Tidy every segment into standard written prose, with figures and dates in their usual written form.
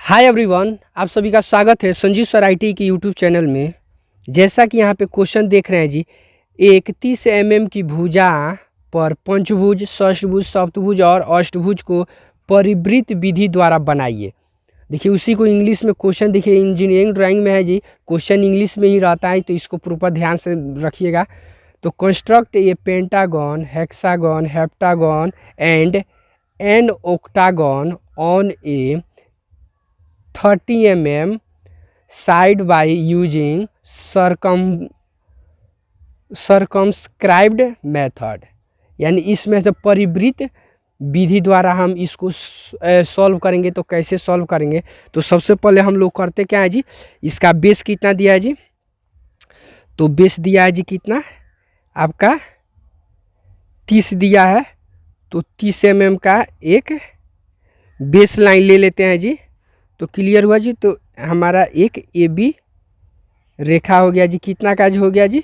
Hi everyone, आप सभी का स्वागत है संजीव सर आईटी की यूट्यूब चैनल में। जैसा कि यहाँ पे क्वेश्चन देख रहे हैं जी, एक 30 mm की भुजा पर पंचभुज, षष्ठभुज, सप्तभुज और अष्टभुज को परिवृत्त विधि द्वारा बनाइए। देखिए उसी को इंग्लिश में क्वेश्चन, देखिए इंजीनियरिंग ड्राइंग में है जी, क्वेश्चन इंग्लिश में ही रहता है, तो इसको प्रॉपर ध्यान से रखिएगा। तो construct a pentagon, hexagon, heptagon and an octagon on a 30 mm side by using circumscribed method. यानी इसमें तो परिवृत्त विधि द्वारा हम इसको सॉल्व करेंगे। तो कैसे सॉल्व करेंगे? तो सबसे पहले हम लोग करते क्या है जी, इसका बेस कितना दिया है जी, तो बेस दिया है जी कितना आपका 30 दिया है। तो 30 mm का एक बेस लाइन ले लेते हैं जी। तो क्लियर हुआ जी। तो हमारा एक ए बी रेखा हो गया जी, कितना का हो गया जी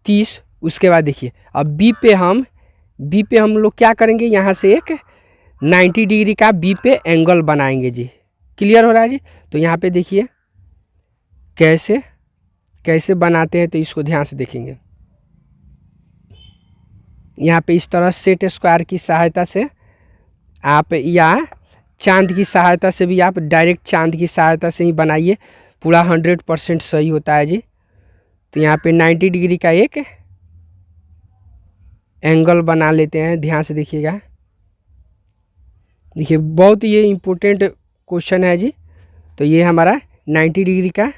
30। उसके बाद देखिए अब बी पे हम लोग क्या करेंगे, यहाँ से एक 90 डिग्री का बी पे एंगल बनाएंगे जी। क्लियर हो रहा है जी। तो यहाँ पे देखिए कैसे बनाते हैं, तो इसको ध्यान से देखेंगे। यहाँ पे इस तरह सेट स्क्वायर की सहायता से आप, या चांद की सहायता से भी आप, डायरेक्ट चांद की सहायता से ही बनाइए, पूरा 100% सही होता है जी। तो यहाँ पे 90 डिग्री का एक एंगल बना लेते हैं, ध्यान से देखिएगा। देखिए बहुत ये इम्पोर्टेंट क्वेश्चन है जी। तो ये हमारा 90 डिग्री का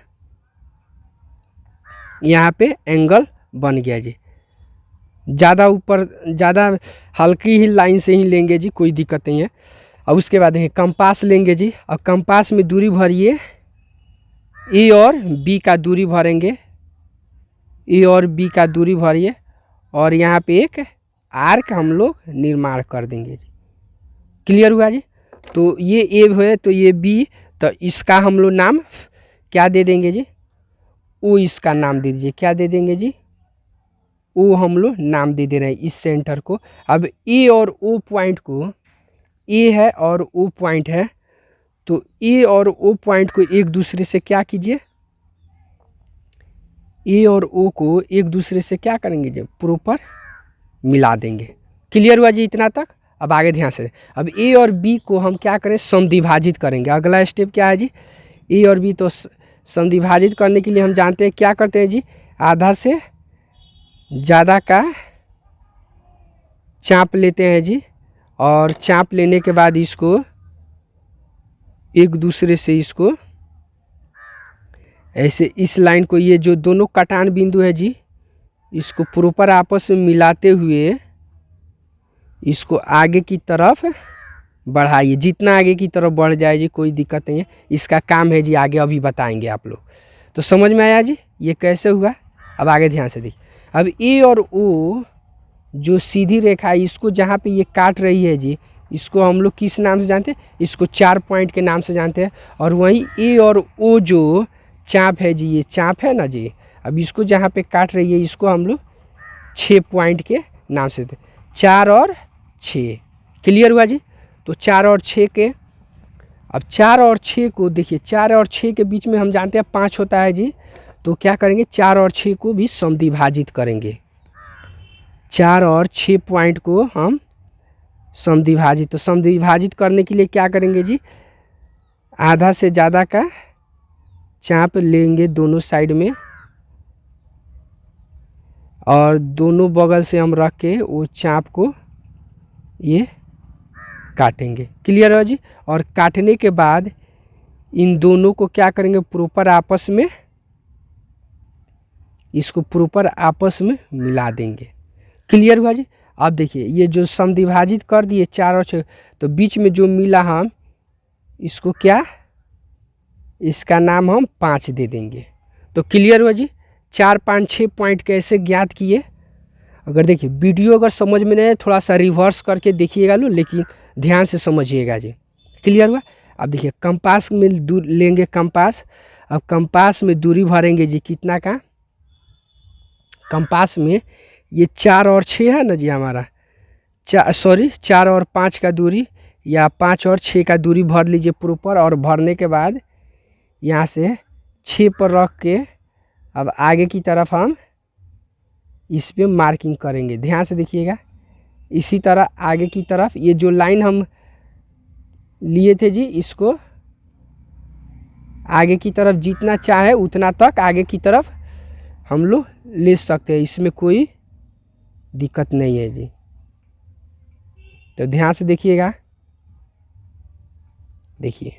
यहाँ पे एंगल बन गया जी। ज़्यादा ऊपर, ज़्यादा हल्की ही लाइन से ही लेंगे जी, कोई दिक्कत नहीं है। अब उसके बाद देखिए कंपास लेंगे जी। अब कंपास में दूरी भरिए, ए और बी का दूरी भरेंगे, ए और बी का दूरी भरिए, और यहाँ पे एक आर्क हम लोग निर्माण कर देंगे जी। क्लियर हुआ जी। तो ये ए है, तो ये बी, तो इसका हम लोग नाम क्या दे देंगे जी, ओ इसका नाम दे दीजिए। क्या दे देंगे जी, ओ हम लोग नाम दे दे रहे हैं इस सेंटर को। अब ए और ओ पॉइंट को, ए है और ओ पॉइंट है, तो ए और ओ पॉइंट को एक दूसरे से क्या कीजिए, ए और ओ को एक दूसरे से क्या करेंगे जी, प्रॉपर मिला देंगे। क्लियर हुआ जी इतना तक। अब आगे ध्यान से, अब ए और बी को हम क्या करें, समद्विभाजित करेंगे। अगला स्टेप क्या है जी, ए और बी, तो समद्विभाजित करने के लिए हम जानते हैं क्या करते हैं जी, आधा से ज़्यादा का चाप लेते हैं जी, और चाप लेने के बाद इसको एक दूसरे से, इसको ऐसे इस लाइन को, ये जो दोनों कटान बिंदु है जी, इसको प्रॉपर आपस में मिलाते हुए इसको आगे की तरफ बढ़ाइए। जितना आगे की तरफ बढ़ जाए जी कोई दिक्कत नहीं है, इसका काम है जी, आगे अभी बताएंगे आप लोग। तो समझ में आया जी ये कैसे हुआ। अब आगे ध्यान से देखिए। अब ए और ओ जो सीधी रेखा है, इसको जहाँ पे ये काट रही है जी, इसको हम लोग किस नाम से जानते हैं, इसको 4 पॉइंट के नाम से जानते हैं। और वहीं ए और ओ जो चाप है जी, ये चाप है ना जी, अब इसको जहाँ पे काट रही है, इसको हम लोग 6 पॉइंट के नाम से देते, 4 और 6। क्लियर हुआ जी। तो 4 और 6 के, अब 4 और 6 को देखिए, 4 और 6 के बीच में हम जानते हैं 5 होता है जी। तो क्या करेंगे, 4 और 6 को भी समद्विभाजित करेंगे। 4 और 6 पॉइंट को हम समद्विभाजित, तो समद्विभाजित करने के लिए क्या करेंगे जी, आधा से ज़्यादा का चाप लेंगे दोनों साइड में, और दोनों बगल से हम रख के वो चाप को ये काटेंगे। क्लियर है जी। और काटने के बाद इन दोनों को क्या करेंगे, प्रॉपर आपस में, इसको प्रॉपर आपस में मिला देंगे। क्लियर हुआ जी। अब देखिए ये जो समद्विभाजित कर दिए 4 और 6, तो बीच में जो मिला हम इसको क्या, इसका नाम हम 5 दे देंगे। तो क्लियर हुआ जी। 4, 5, 6 पॉइंट कैसे ज्ञात किए। अगर देखिए वीडियो अगर समझ में नहीं है, थोड़ा सा रिवर्स करके देखिएगा लो, लेकिन ध्यान से समझिएगा जी। क्लियर हुआ। अब देखिए कंपास में लेंगे कंपास। अब कंपास में दूरी भरेंगे जी, कितना का, कंपास में ये 4 और 6 है ना जी हमारा, 4 और 5 का दूरी, या 5 और 6 का दूरी भर लीजिए प्रॉपर। और भरने के बाद यहाँ से 6 पर रख के अब आगे की तरफ हम इस पे मार्किंग करेंगे। ध्यान से देखिएगा, इसी तरह आगे की तरफ ये जो लाइन हम लिए थे जी, इसको आगे की तरफ जितना चाहे उतना तक आगे की तरफ हम लोग ले सकते हैं, इसमें कोई दिक्कत नहीं है जी। तो ध्यान से देखिएगा, देखिए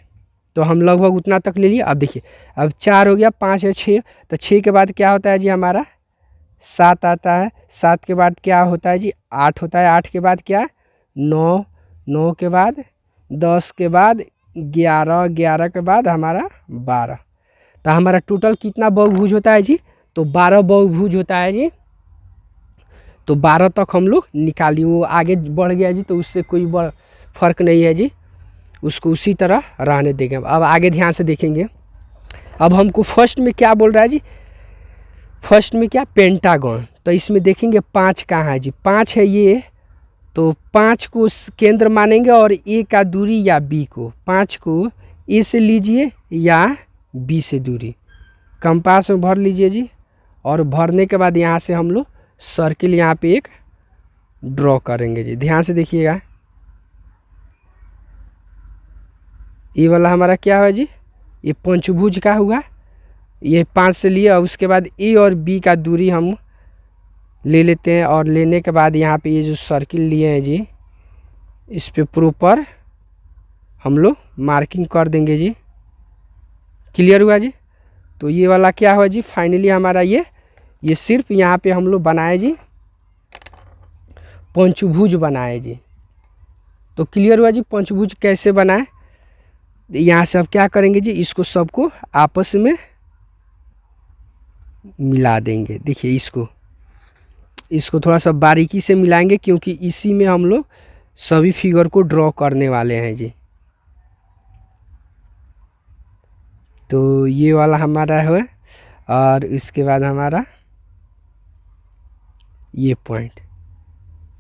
तो हम लगभग उतना तक ले लिए। अब देखिए, अब 4 हो गया, 5 है, 6, तो 6 के बाद क्या होता है जी हमारा 7 आता है। 7 के बाद क्या होता है जी 8 होता है। 8 के बाद क्या 9, 9 के बाद 10 के बाद 11, 11 के बाद हमारा 12। तो हमारा टोटल कितना बहुभुज होता है जी, तो 12 बहुभुज होता है जी। तो 12 तक हम लोग निकालिए। वो आगे बढ़ गया जी तो उससे कोई फर्क नहीं है जी, उसको उसी तरह रहने देंगे। अब आगे ध्यान से देखेंगे। अब हमको फर्स्ट में क्या बोल रहा है जी, फर्स्ट में क्या पेंटागन। तो इसमें देखेंगे 5 कहाँ है जी, 5 है ये, तो 5 को केंद्र मानेंगे और ए का दूरी या बी को, 5 को ए से लीजिए या बी से दूरी कंपास में भर लीजिए जी। और भरने के बाद यहाँ से हम लोग सर्किल यहाँ पे एक ड्रॉ करेंगे जी। ध्यान से देखिएगा, ये वाला हमारा क्या है जी, ये पंचभुज का हुआ, ये 5 से लिए। और उसके बाद ए और बी का दूरी हम ले लेते हैं। और लेने के बाद यहाँ पे ये जो सर्किल लिए हैं जी, इस पे प्रॉपर हम लोग मार्किंग कर देंगे जी। क्लियर हुआ जी। तो ये वाला क्या हुआ जी, फाइनली हमारा ये सिर्फ यहाँ पे हम लोग बनाए जी, पंचभुज बनाए जी। तो क्लियर हुआ जी पंचभुज कैसे बनाए। यहाँ से अब क्या करेंगे जी, इसको सबको आपस में मिला देंगे। देखिए इसको थोड़ा सा बारीकी से मिलाएंगे, क्योंकि इसी में हम लोग सभी फिगर को ड्रॉ करने वाले हैं जी। तो ये वाला हमारा है, और इसके बाद हमारा ये पॉइंट,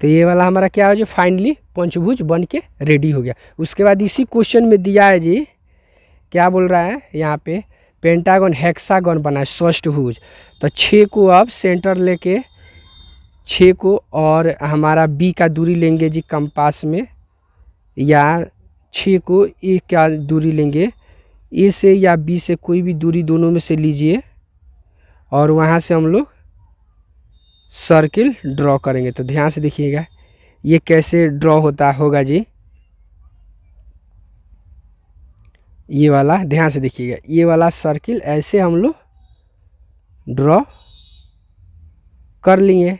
तो ये वाला हमारा क्या हो जी, फाइनली पंचभुज बन के रेडी हो गया। उसके बाद इसी क्वेश्चन में दिया है जी, क्या बोल रहा है यहाँ पे, पेंटागन हेक्सागन बनाए षष्ठभुज। तो 6 को अब सेंटर लेके 6 को और हमारा बी का दूरी लेंगे जी कंपास में, या 6 को ए का दूरी लेंगे, ए से या बी से कोई भी दूरी दोनों में से लीजिए। और वहाँ से हम लोग सर्किल ड्रॉ करेंगे। तो ध्यान से देखिएगा ये कैसे ड्रॉ होता होगा जी, ये वाला ध्यान से देखिएगा, ये वाला सर्किल ऐसे हम लोग ड्रॉ कर लिए।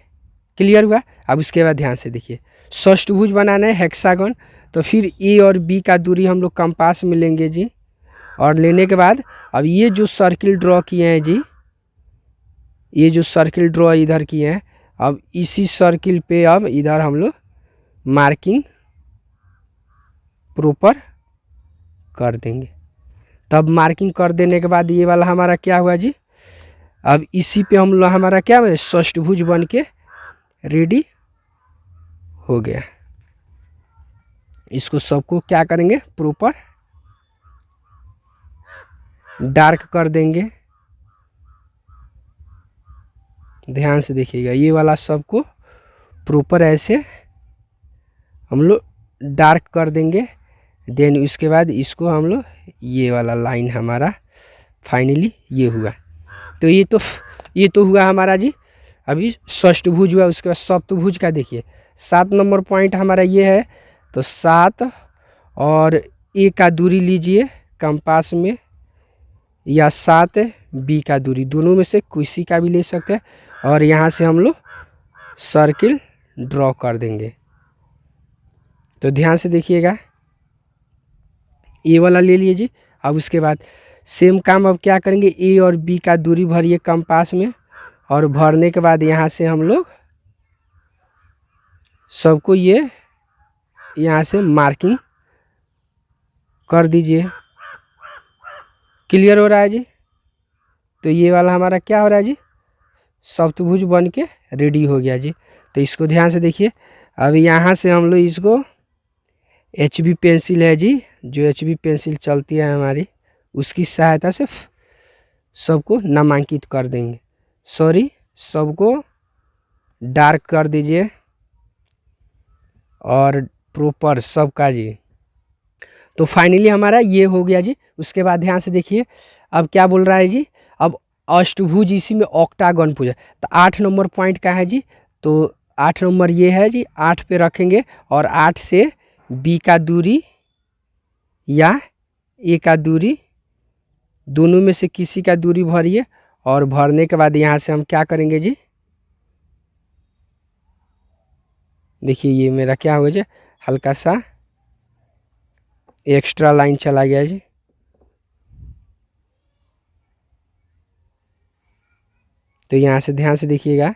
क्लियर हुआ। अब उसके बाद ध्यान से देखिए, षष्ठभुज बनाना है हेक्सागन, तो फिर ए और बी का दूरी हम लोग कंपास में लेंगे जी। और लेने के बाद अब ये जो सर्किल ड्रॉ किए हैं जी, ये जो सर्किल ड्रॉ इधर किए हैं, अब इसी सर्किल पे अब इधर हम लोग मार्किंग प्रॉपर कर देंगे। तब मार्किंग कर देने के बाद ये वाला हमारा क्या हुआ जी, अब इसी पे हम लोग हमारा क्या है षष्ठभुज बन के रेडी हो गया। इसको सबको क्या करेंगे प्रॉपर डार्क कर देंगे। ध्यान से देखिएगा, ये वाला सबको प्रॉपर ऐसे हम लोग डार्क कर देंगे। देन उसके बाद इसको हम लोग ये वाला लाइन हमारा फाइनली ये हुआ। तो ये तो हुआ हमारा जी अभी षष्ठभुज हुआ। उसके बाद सप्तभुज का देखिए 7 नंबर पॉइंट हमारा ये है। तो 7 और ए का दूरी लीजिए कंपास में, या 7 बी का दूरी, दोनों में से किसी का भी ले सकते हैं। और यहाँ से हम लोग सर्किल ड्रॉ कर देंगे। तो ध्यान से देखिएगा, ए वाला ले लिए जी। अब उसके बाद सेम काम अब क्या करेंगे, ए और बी का दूरी भरिए कंपास में। और भरने के बाद यहाँ से हम लोग सबको ये यहाँ से मार्किंग कर दीजिए। क्लियर हो रहा है जी। तो ये वाला हमारा क्या हो रहा है जी, सप्तभुज बन के रेडी हो गया जी। तो इसको ध्यान से देखिए। अब यहाँ से हम लोग इसको HB पेंसिल है जी, जो HB पेंसिल चलती है हमारी, उसकी सहायता से सबको नामांकित कर देंगे। सॉरी, सबको डार्क कर दीजिए और प्रॉपर सबका जी। तो फाइनली हमारा ये हो गया जी। उसके बाद ध्यान से देखिए, अब क्या बोल रहा है जी, अब अष्टभुज इसी में ऑक्टागन पूजा। तो 8 नंबर पॉइंट का है जी, तो 8 नंबर ये है जी, 8 पे रखेंगे और 8 से B का दूरी या A का दूरी, दोनों में से किसी का दूरी भरिए और भरने के बाद यहाँ से हम क्या करेंगे जी, देखिए ये मेरा क्या हो गया, हल्का सा एक्स्ट्रा लाइन चला गया जी। तो यहाँ से ध्यान से देखिएगा,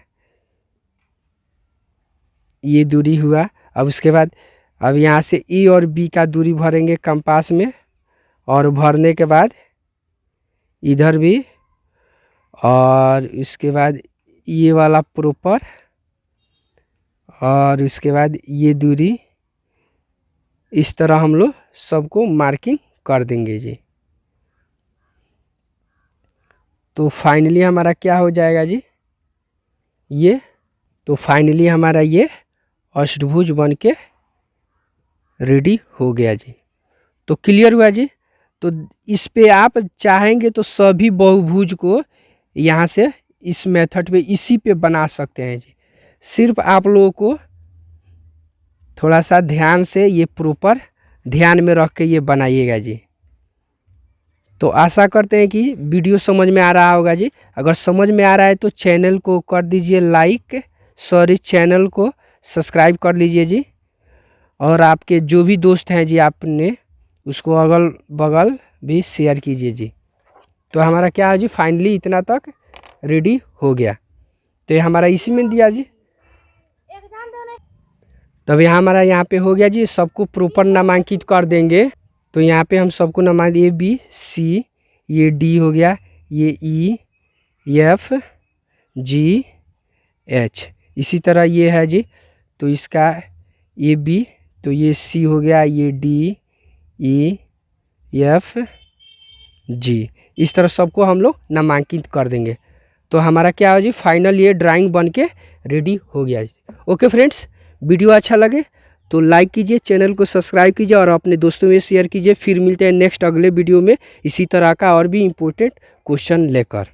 ये दूरी हुआ। अब उसके बाद अब यहाँ से E और B का दूरी भरेंगे कंपास में, और भरने के बाद इधर भी, और इसके बाद ये वाला प्रॉपर, और इसके बाद ये दूरी, इस तरह हम लोग सबको मार्किंग कर देंगे जी। तो फाइनली हमारा क्या हो जाएगा जी, ये, तो फाइनली हमारा ये अष्टभुज बन के रेडी हो गया जी। तो क्लियर हुआ जी। तो इस पे आप चाहेंगे तो सभी बहुभुज को यहाँ से इस मेथड पे इसी पे बना सकते हैं जी। सिर्फ आप लोगों को थोड़ा सा ध्यान से ये प्रॉपर ध्यान में रख के ये बनाइएगा जी। तो आशा करते हैं कि वीडियो समझ में आ रहा होगा जी। अगर समझ में आ रहा है तो चैनल को कर दीजिए लाइक, सॉरी चैनल को सब्सक्राइब कर लीजिए जी। और आपके जो भी दोस्त हैं जी, आपने उसको अगल बगल भी शेयर कीजिए जी। तो हमारा क्या है जी, फाइनली इतना तक रेडी हो गया। तो ये हमारा इसी में दिया जी। तब यहाँ हमारा यहाँ पे हो गया जी। सबको प्रॉपर नामांकित कर देंगे। तो यहाँ पे हम सबको नामांकित, ये B C, ये D हो गया, ये E F G H, इसी तरह ये है जी। तो इसका ये B, तो ये C हो गया, ये D E F G, इस तरह सबको हम लोग नामांकित कर देंगे। तो हमारा क्या हो जी, फाइनल ये ड्राइंग बन के रेडी हो गया जी। ओके फ्रेंड्स, वीडियो अच्छा लगे तो लाइक कीजिए, चैनल को सब्सक्राइब कीजिए और अपने दोस्तों में शेयर कीजिए। फिर मिलते हैं नेक्स्ट अगले वीडियो में इसी तरह का और भी इम्पोर्टेंट क्वेश्चन लेकर।